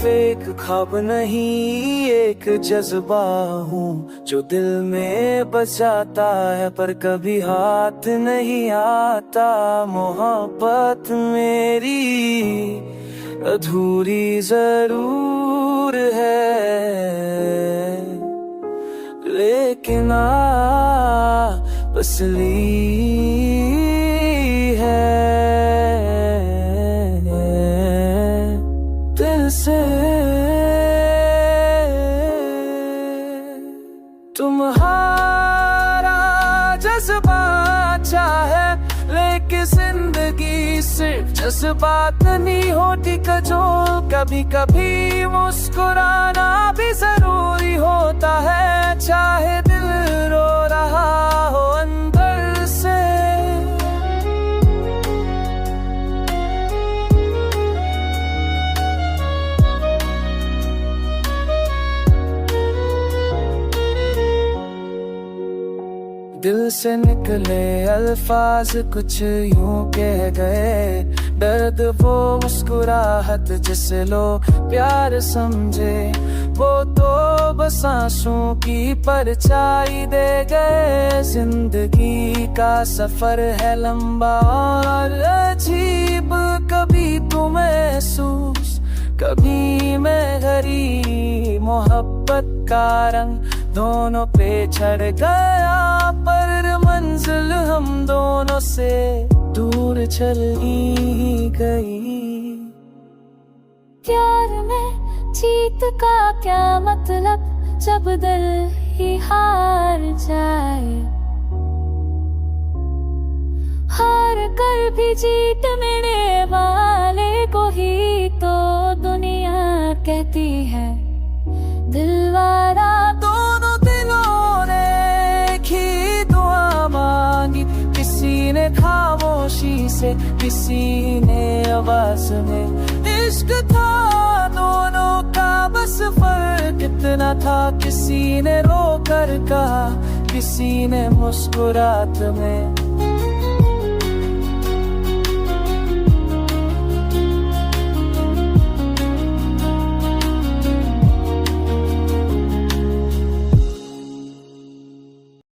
सिर्फ एक ख्वाब नहीं, एक जज्बा हूँ जो दिल में बचाता है पर कभी हाथ नहीं आता। मोहब्बत मेरी अधूरी जरूर है, लेकिन असली है। दिल से तुम्हारा जज्बा चाहे, लेकिन जिंदगी सिर्फ जज्बात नहीं होती कजोल। कभी कभी मुस्कुराना भी जरूरी होता है, चाहे दिल रो रहा हो अंदर से। दिल से निकले अल्फाज कुछ यूं कह गए, दर्द वो मुस्कुराहट जिसे लोग प्यार समझे, वो तो बस आंसुओं की परछाई दे गए। जिंदगी का सफर है लंबा और अजीब, कभी तू महसूस कभी मैं घरी। मोहब्बत का रंग दोनों पे चढ़ गया, पर मंजिल हम दोनों से दूर चली गई। प्यार में जीत का क्या मतलब जब दिल ही हार जाए। हार कर भी जीत मिलने वाले को ही तो दुनिया कहती है दिलवाला। दोनों दिलों ने एक ही दुआ मांगी, किसी ने खामोशी से, किसी ने आवाज में। इश्क था दोनों का, बस फर्क इतना था, किसी ने रो कर कहा, किसी ने मुस्कुरात में।